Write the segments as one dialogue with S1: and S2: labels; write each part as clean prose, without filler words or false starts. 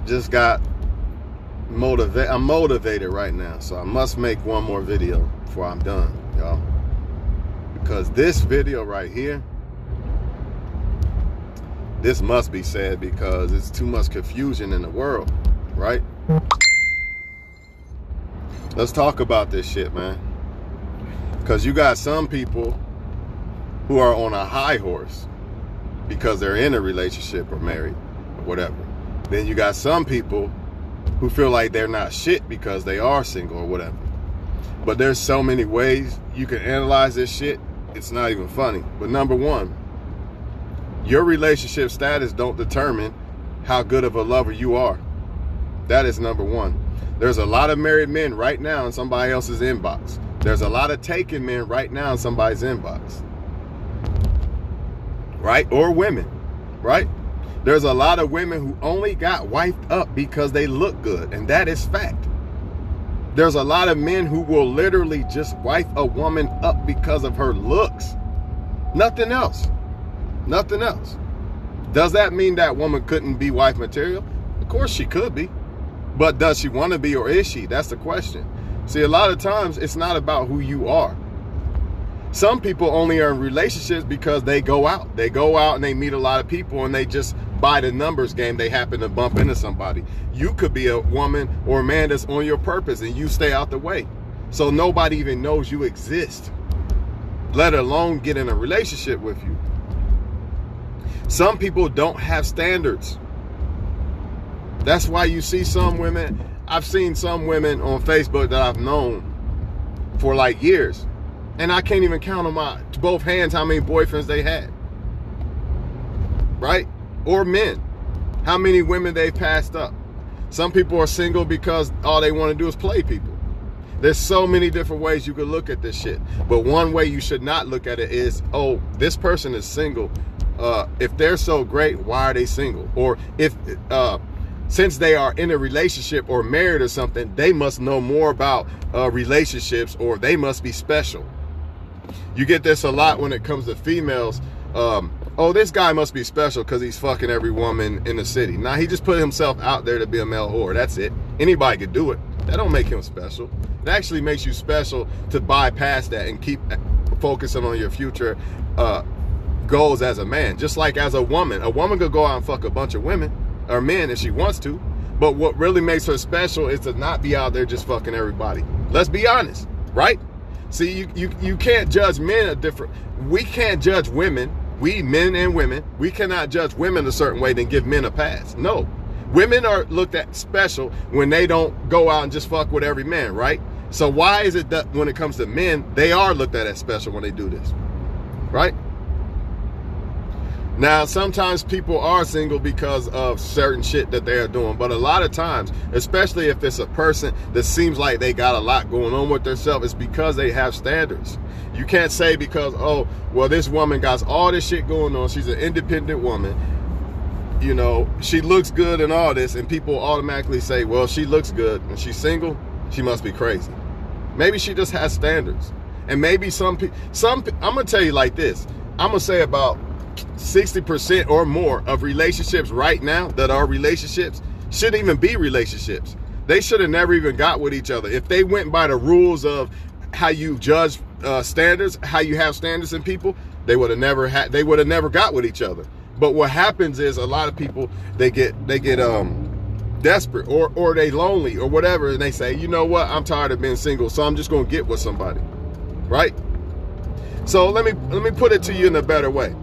S1: just got motivated. I'm motivated right now, so I must make one more video before I'm done, y'all. Because this video right here, this must be said because it's too much confusion in the world, right? Let's talk about this shit, man. Because you got some people who are on a high horse because they're in a relationship or married or whatever. Then you got some people who feel like they're not shit because they are single or whatever. But there's so many ways you can analyze this shit, it's not even funny. But number one, your relationship status don't determine how good of a lover you are. That is number one. There's a lot of married men right now in somebody else's inbox. There's a lot of taken men right now in somebody's inbox. Right? Or women. Right? There's a lot of women who only got wifed up because they look good. And that is fact. There's a lot of men who will literally just wife a woman up because of her looks. Nothing else. Nothing else. Does that mean that woman couldn't be wife material? Of course she could be. But does she want to be, or is she? That's the question. See, a lot of times it's not about who you are. Some people only are in relationships because they go out. They go out and they meet a lot of people and they just, by the numbers game, they happen to bump into somebody. You could be a woman or a man that's on your purpose and you stay out the way. So nobody even knows you exist, let alone get in a relationship with you. Some people don't have standards. That's why you see some women, I've seen some women on Facebook that I've known for like years, and I can't even count on my both hands how many boyfriends they had. Right? Or men, how many women they've passed up. Some people are single because all they want to do is play people. There's so many different ways you could look at this shit. But one way you should not look at it is, oh, this person is single. If they're so great, why are they single? Or if since they are in a relationship or married or something, they must know more about relationships, or they must be special. You get this a lot when it comes to females. Oh, this guy must be special because he's fucking every woman in the city. Nah, he just put himself out there to be a male whore. That's it. Anybody could do it. That don't make him special. It actually makes you special to bypass that and keep focusing on your future goals as a man. Just like as a woman could go out and fuck a bunch of women or men if she wants to, but what really makes her special is to not be out there just fucking everybody. Let's be honest, right? See, you can't judge men a different. We can't judge women. We men and women, we cannot judge women a certain way then give men a pass. No, women are looked at special when they don't go out and just fuck with every man, right? So why is it that when it comes to men, they are looked at as special when they do this, right? Now, sometimes people are single because of certain shit that they are doing, but a lot of times, especially if it's a person that seems like they got a lot going on with themselves, it's because they have standards. You can't say because, oh, well, this woman got all this shit going on, she's an independent woman, you know, she looks good and all this, and people automatically say, well, she looks good and she's single, she must be crazy. Maybe she just has standards. And maybe some people, I'm gonna tell you like this, I'm gonna say about 60% or more of relationships right now that are relationships shouldn't even be relationships. They should have never even got with each other. If they went by the rules of how you judge standards, how you have standards in people, they would have never got with each other. But what happens is a lot of people, they get desperate or they lonely or whatever, and they say, you know what, I'm tired of being single, so I'm just gonna get with somebody, right? So let me put it to you in a better way.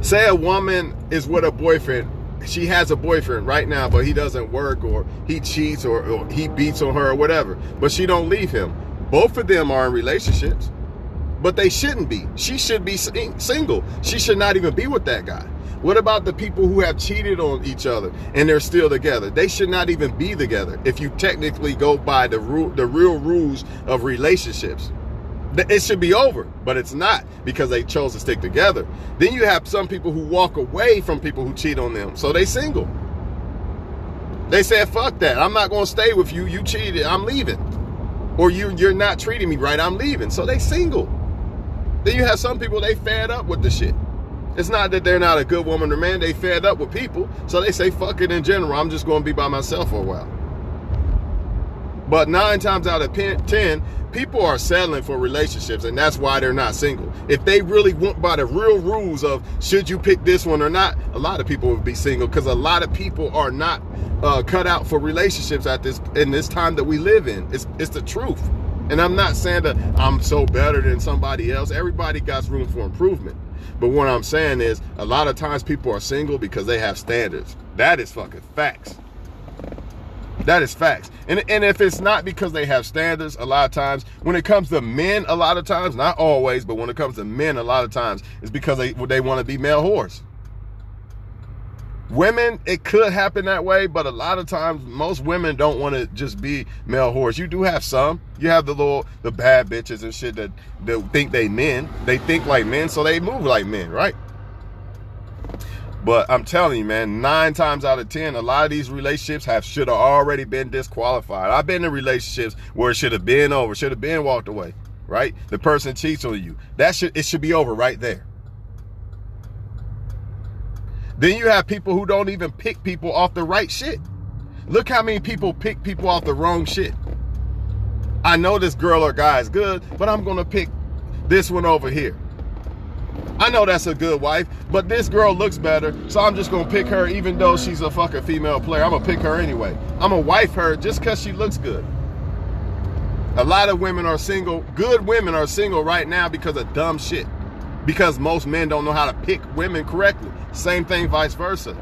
S1: Say a woman is with a boyfriend. She has a boyfriend right now, but he doesn't work, or he cheats, or he beats on her or whatever, but she don't leave him. Both of them are in relationships, but they shouldn't be. She should be single. She should not even be with that guy. What about the people who have cheated on each other and they're still together? They should not even be together if you technically go by the real rules of relationships. It should be over, but it's not, because they chose to stick together. Then you have some people who walk away from people who cheat on them, so they single. They said, fuck that, I'm not gonna stay with you, you cheated, I'm leaving. Or you're not treating me right, I'm leaving, so they single. Then you have some people, they fed up with the shit. It's not that they're not a good woman or man. They fed up with people. So they say, fuck it in general. I'm just going to be by myself for a while. But 9 times out of 10, people are settling for relationships, and that's why they're not single. If they really went by the real rules of should you pick this one or not, a lot of people would be single, because a lot of people are not cut out for relationships in this time that we live in. It's the truth. And I'm not saying that I'm so better than somebody else. Everybody got room for improvement. But what I'm saying is, a lot of times people are single because they have standards. That is fucking facts. That is facts. And if it's not because they have standards, a lot of times, when it comes to men, a lot of times, not always, but when it comes to men, a lot of times, it's because they want to be male whores. Women, it could happen that way, but a lot of times, most women don't want to just be male whores. You do have some. You have the bad bitches and shit that think they men. They think like men, so they move like men, right? But I'm telling you, man, 9 times out of 10, a lot of these relationships should have already been disqualified. I've been in relationships where it should have been over, should have been walked away, right? The person cheats on you. It should be over right there. Then you have people who don't even pick people off the right shit. Look how many people pick people off the wrong shit. I know this girl or guy is good, but I'm going to pick this one over here. I know that's a good wife, but this girl looks better, so I'm just going to pick her even though she's a fucking female player. I'm going to pick her anyway. I'm going to wife her just because she looks good. A lot of women are single. Good women are single right now because of dumb shit. Because most men don't know how to pick women correctly. Same thing vice versa.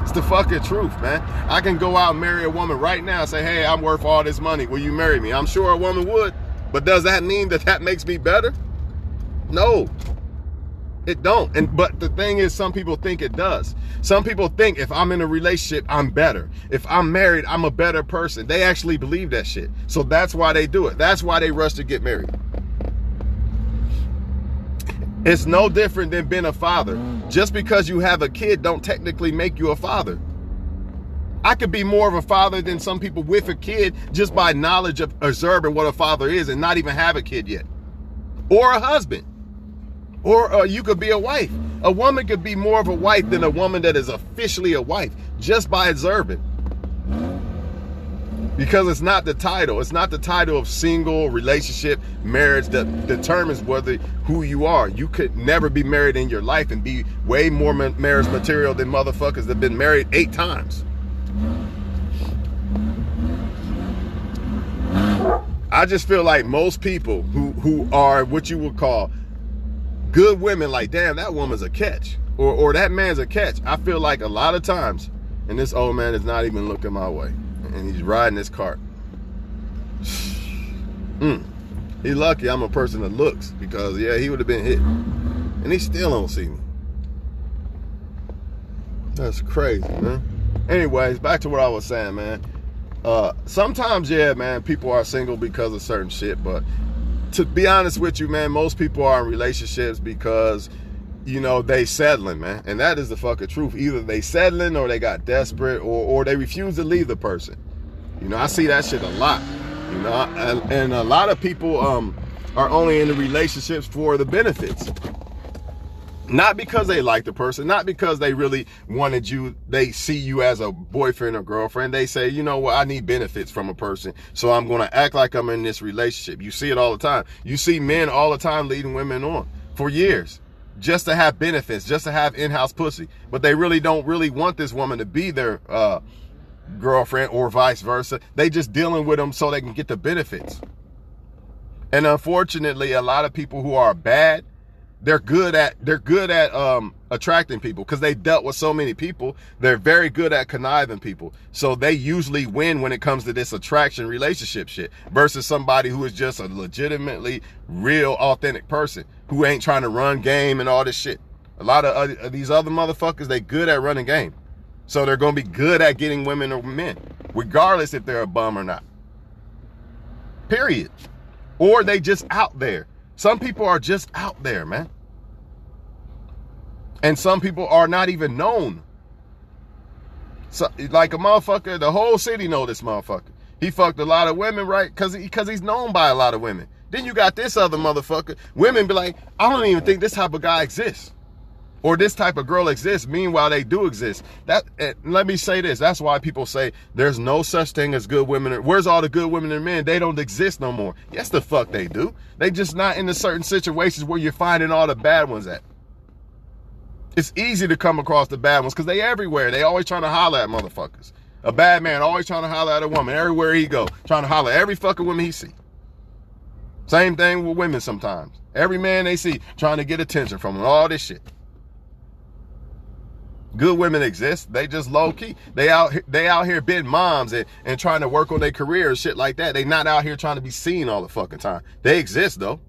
S1: It's the fucking truth, man. I can go out and marry a woman right now and say, hey, I'm worth all this money. Will you marry me? I'm sure a woman would. But does that mean that makes me better? No, it don't. But the thing is, some people think it does. Some people think if I'm in a relationship, I'm better. If I'm married, I'm a better person. They actually believe that shit. So that's why they do it. That's why they rush to get married. It's no different than being a father. Just because you have a kid don't technically make you a father. I could be more of a father than some people with a kid just by knowledge of observing what a father is and not even have a kid yet. Or a husband. Or you could be a wife. A woman could be more of a wife than a woman that is officially a wife just by observing. Because it's not the title. It's not the title of single, relationship, marriage that determines who you are. You could never be married in your life and be way more marriage material than motherfuckers that have been married 8 times. I just feel like most people who are what you would call good women, like, damn, that woman's a catch, or that man's a catch. I feel like a lot of times, and this old man is not even looking my way, and he's riding his cart. He's lucky I'm a person that looks, because yeah, he would have been hit, and he still don't see me. That's crazy, man. Anyways, back to what I was saying, man. Sometimes, yeah, man, people are single because of certain shit, but to be honest with you, man, most people are in relationships because, you know, they settling, man. And that is the fucking truth. Either they settling or they got desperate or they refuse to leave the person. You know, I see that shit a lot, you know, and a lot of people are only in the relationships for the benefits. Not because they like the person, not because they really wanted you, they see you as a boyfriend or girlfriend. They say, you know what, I need benefits from a person, so I'm going to act like I'm in this relationship. You see it all the time. You see men all the time leading women on for years just to have benefits, just to have in-house pussy. But they really don't really want this woman to be their girlfriend or vice versa. They just dealing with them so they can get the benefits. And unfortunately, a lot of people who are bad, they're good at attracting people because they dealt with so many people. They're very good at conniving people. So they usually win when it comes to this attraction relationship shit versus somebody who is just a legitimately real authentic person who ain't trying to run game and all this shit. A lot of these other motherfuckers, they good at running game. So they're going to be good at getting women or men, regardless if they're a bum or not. Period. Or they just out there. Some people are just out there, man. And some people are not even known. So, like a motherfucker, the whole city know this motherfucker. He fucked a lot of women, right? Because he's known by a lot of women. Then you got this other motherfucker. Women be like, I don't even think this type of guy exists. Or this type of girl exists. Meanwhile, they do exist. Let me say this. That's why people say there's no such thing as good women. Where's all the good women and men? They don't exist no more. Yes, the fuck they do. They just not in the certain situations where you're finding all the bad ones at. It's easy to come across the bad ones because they everywhere. They always trying to holler at motherfuckers. A bad man always trying to holler at a woman everywhere he go. Trying to holler at every fucking woman he see. Same thing with women sometimes. Every man they see trying to get attention from them. All this shit. Good women exist. They just low key. They out here being moms and trying to work on their career and shit like that. They not out here trying to be seen all the fucking time. They exist though.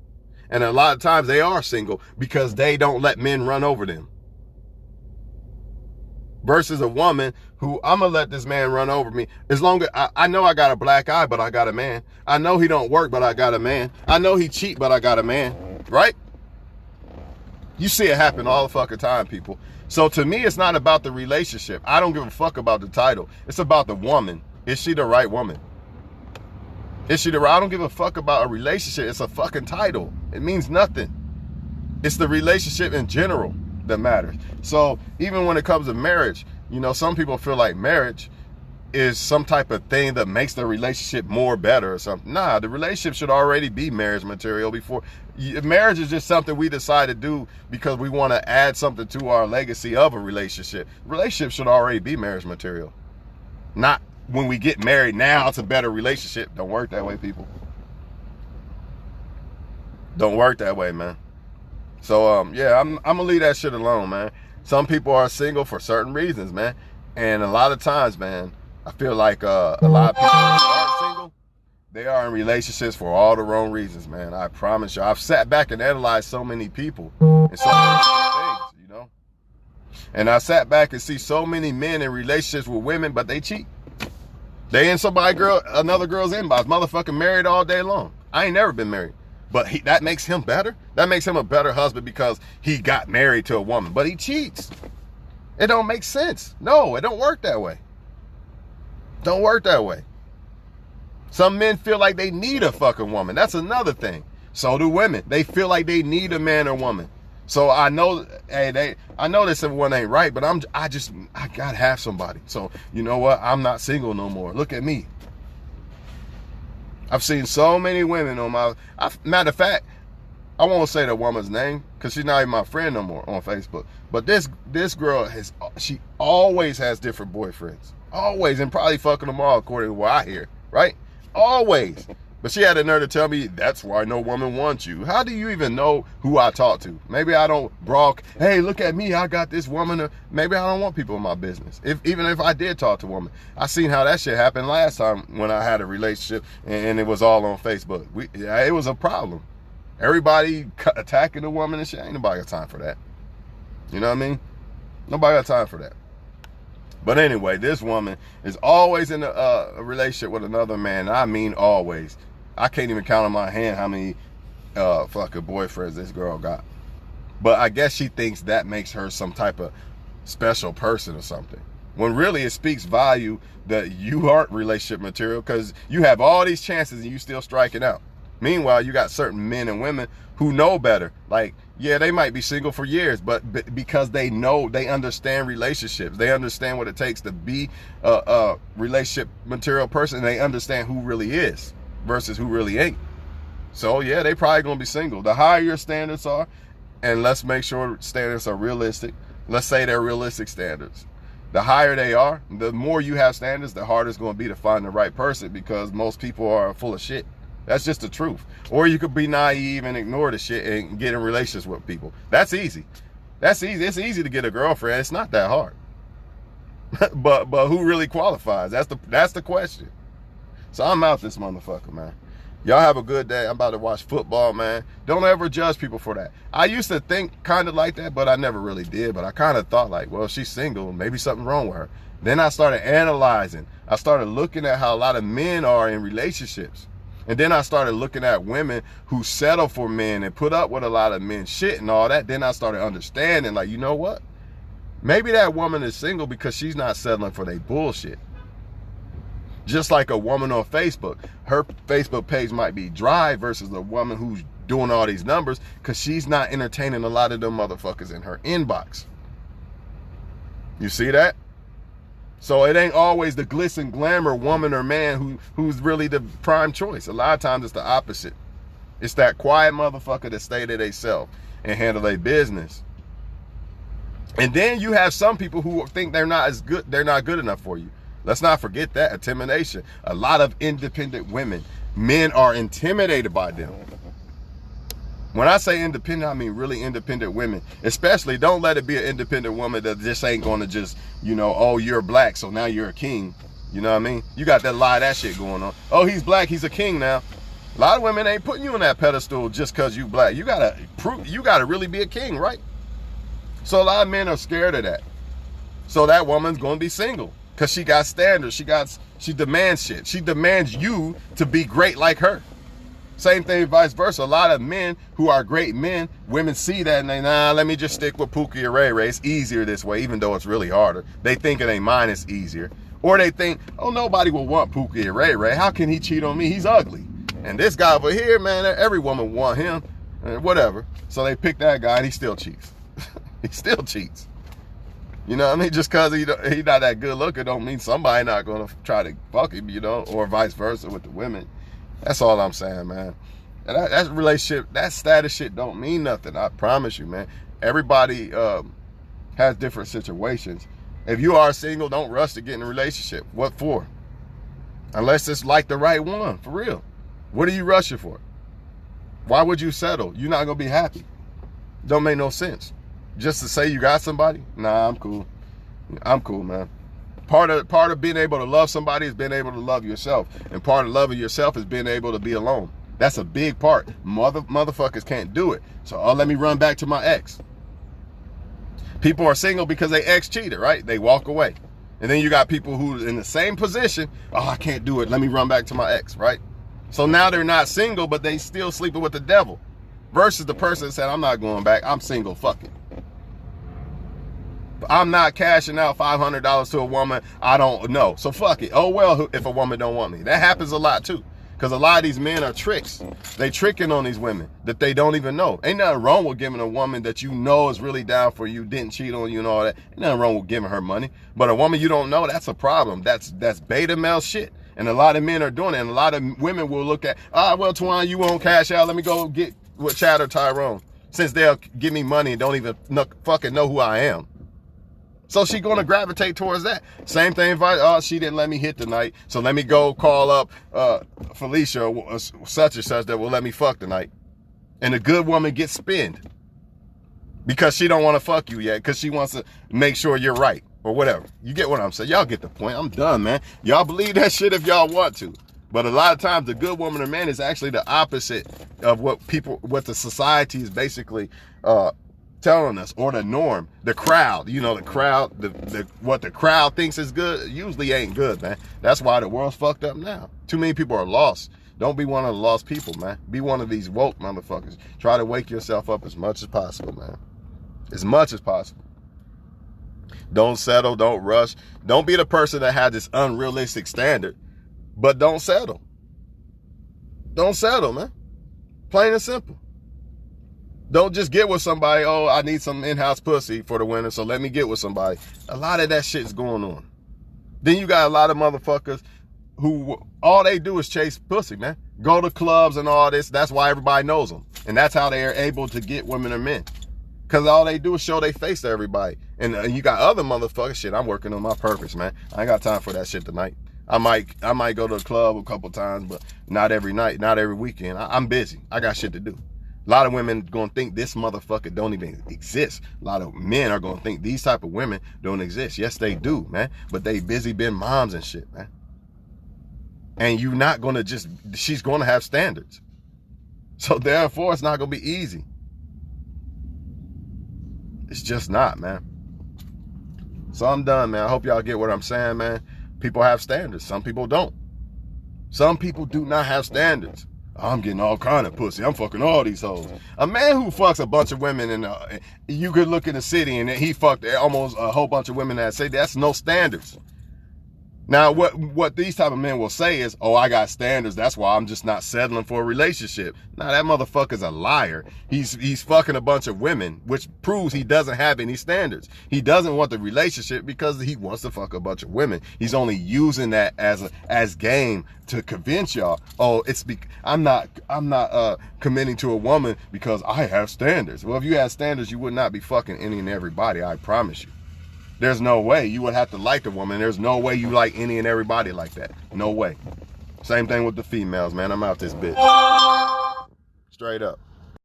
S1: And a lot of times they are single because they don't let men run over them. Versus a woman who, I'm gonna let this man run over me. As long as I know I got a black eye, but I got a man. I know he don't work, but I got a man. I know he cheat, but I got a man. Right? You see it happen all the fucking time, people. So to me, it's not about the relationship. I don't give a fuck about the title. It's about the woman. Is she the right woman? Is she the right? I don't give a fuck about a relationship. It's a fucking title. It means nothing. It's the relationship in general that matters. So even when it comes to marriage, you know, some people feel like marriage is some type of thing that makes the relationship more better or something. Nah, the relationship should already be marriage material before. Marriage is just something we decide to do because we want to add something to our legacy of a relationship. Relationship should already be marriage material. Not when we get married, now it's a better relationship. Don't work that way, people. Don't work that way, man. So, yeah, I'm going to leave that shit alone, man. Some people are single for certain reasons, man. And a lot of times, man, I feel like a lot of people who aren't single, they are in relationships for all the wrong reasons, man. I promise you. I've sat back and analyzed so many people and so many different things, you know. And I sat back and see so many men in relationships with women, but they cheat. They in another girl's inbox, motherfucking married all day long. I ain't never been married. But that makes him better? That makes him a better husband because he got married to a woman. But he cheats. It don't make sense. No, it don't work that way. Don't work that way. Some men feel like they need a fucking woman. That's another thing. So do women. They feel like they need a man or woman. So I know, I know this one ain't right, but I gotta have somebody. So you know what? I'm not single no more. Look at me. I've seen so many women on matter of fact, I won't say the woman's name because she's not even my friend no more on Facebook. But this girl she always has different boyfriends. Always, and probably fucking them all according to what I hear, right? Always. But she had the nerve to tell me, that's why no woman wants you. How do you even know who I talk to? Maybe I don't brag, hey, look at me, I got this woman. Maybe I don't want people in my business. Even if I did talk to a woman. I seen how that shit happened last time when I had a relationship and it was all on Facebook. It was a problem. Everybody attacking the woman and shit. Ain't nobody got time for that. You know what I mean? Nobody got time for that. But anyway, this woman is always in a relationship with another man. I mean, always. I can't even count on my hand how many fucking boyfriends this girl got. But I guess she thinks that makes her some type of special person or something. When really it speaks value that you aren't relationship material because you have all these chances and you still striking out. Meanwhile, you got certain men and women who know better. Like, yeah, they might be single for years, but because they know, they understand relationships. They understand what it takes to be a relationship material person. And they understand who really is versus who really ain't. So, yeah, they probably going to be single. The higher your standards are, and let's make sure standards are realistic. Let's say they're realistic standards. The higher they are, the more you have standards, the harder it's going to be to find the right person because most people are full of shit. That's just the truth. Or you could be naive and ignore the shit and get in relations with people. That's easy. That's easy. It's easy to get a girlfriend. It's not that hard. but who really qualifies? That's the question. So I'm out this motherfucker, man. Y'all have a good day. I'm about to watch football, man. Don't ever judge people for that. I used to think kind of like that, but I never really did. But I kind of thought like, well, she's single. Maybe something wrong with her. Then I started analyzing. I started looking at how a lot of men are in relationships. And then I started looking at women who settle for men and put up with a lot of men shit and all that. Then I started understanding, like, you know what? Maybe that woman is single because she's not settling for their bullshit. Just like a woman on Facebook, her Facebook page might be dry versus a woman who's doing all these numbers because she's not entertaining a lot of them motherfuckers in her inbox. You see that? So it ain't always the glitz and glamour woman or man who's really the prime choice. A lot of times it's the opposite. It's that quiet motherfucker that stay to themselves and handle their business. And then you have some people who think they're not good enough for you. Let's not forget that intimidation. A lot of independent women, men are intimidated by them. When I say independent, I mean really independent women. Especially, don't let it be an independent woman that just ain't gonna just, oh, you're black, so now you're a king. You know what I mean? You got that shit going on. Oh, he's black, he's a king now. A lot of women ain't putting you on that pedestal just because you black. You gotta really be a king, right? So a lot of men are scared of that. So that woman's gonna be single because she got standards. She demands shit. She demands you to be great like her. Same thing, vice versa. A lot of men who are great men, women see that and they, let me just stick with Pookie or Ray Ray. It's easier this way, even though it's really harder. They think it ain't mine, it's easier. Or they think, oh, nobody will want Pookie or Ray Ray. How can he cheat on me? He's ugly. And this guy over here, man, every woman want him, and whatever. So they pick that guy and he still cheats. He still cheats. You know what I mean? Just because he not that good looking don't mean somebody not going to try to fuck him, or vice versa with the women. That's all I'm saying, man. And that relationship, that status shit don't mean nothing. I promise you, man. Everybody has different situations. If you are single, don't rush to get in a relationship. What for? Unless it's like the right one, for real. What are you rushing for? Why would you settle? You're not going to be happy. Don't make no sense. Just to say you got somebody? Nah, I'm cool. I'm cool, man. Part of being able to love somebody is being able to love yourself. And part of loving yourself is being able to be alone. That's a big part. Motherfuckers can't do it. So let me run back to my ex. People are single because they ex cheated, right? They walk away. And then you got people who in the same position. Oh, I can't do it. Let me run back to my ex, right? So now they're not single, but they still sleeping with the devil. Versus the person that said, I'm not going back. I'm single. Fuck it. I'm not cashing out $500 to a woman I don't know. So fuck it. Oh, well, if a woman don't want me. That happens a lot too. Because a lot of these men are tricks. They tricking on these women that they don't even know. Ain't nothing wrong with giving a woman that you know is really down for you, didn't cheat on you and all that. Ain't nothing wrong with giving her money. But a woman you don't know, that's a problem. That's beta male shit. And a lot of men are doing it. And a lot of women will look at, well, Twan, you won't cash out. Let me go get with Chad or Tyrone. Since they'll give me money and don't even fucking know who I am. So she gonna gravitate towards that. Same thing if she didn't let me hit tonight, so let me go call up Felicia or such and such that will let me fuck tonight. And a good woman gets spinned because she don't want to fuck you yet, because she wants to make sure you're right or whatever. You get what I'm saying? Y'all get the point. I'm done, man. Y'all believe that shit if y'all want to. But a lot of times the good woman or man is actually the opposite of what the society is basically telling us, or the norm, the crowd. The crowd, what the crowd thinks is good usually ain't good, man. That's why the world's fucked up now. Too many people are lost. Don't be one of the lost people, man. Be one of these woke motherfuckers. Try to wake yourself up as much as possible, man. As much as possible. Don't settle, don't rush. Don't be the person that has this unrealistic standard, but don't settle. Don't settle, man. Plain and simple. Don't just get with somebody, oh, I need some in-house pussy for the winter, so let me get with somebody. A lot of that shit's going on. Then you got a lot of motherfuckers who all they do is chase pussy, man. Go to clubs and all this. That's why everybody knows them. And that's how they are able to get women or men. Because all they do is show their face to everybody. And you got other motherfuckers. Shit, I'm working on my purpose, man. I ain't got time for that shit tonight. I might go to the club a couple times, but not every night, not every weekend. I'm busy. I got shit to do. A lot of women gonna think this motherfucker don't even exist. A lot of men are gonna think these type of women don't exist. Yes, they do, man. But they busy being moms and shit, man. And you're not gonna she's gonna have standards. So therefore, it's not gonna be easy. It's just not, man. So I'm done, man. I hope y'all get what I'm saying, man. People have standards. Some people don't. Some people do not have standards. I'm getting all kind of pussy. I'm fucking all these hoes. A man who fucks a bunch of women and you could look in the city and he fucked almost a whole bunch of women that say that's no standards. Now, what these type of men will say is, oh, I got standards. That's why I'm just not settling for a relationship. Now, that motherfucker's a liar. He's fucking a bunch of women, which proves he doesn't have any standards. He doesn't want the relationship because he wants to fuck a bunch of women. He's only using that as game to convince y'all, oh, I'm not committing to a woman because I have standards. Well, if you had standards, you would not be fucking any and everybody, I promise you. There's no way. You would have to like the woman. There's no way you like any and everybody like that. No way. Same thing with the females, man. I'm out this bitch. Straight up.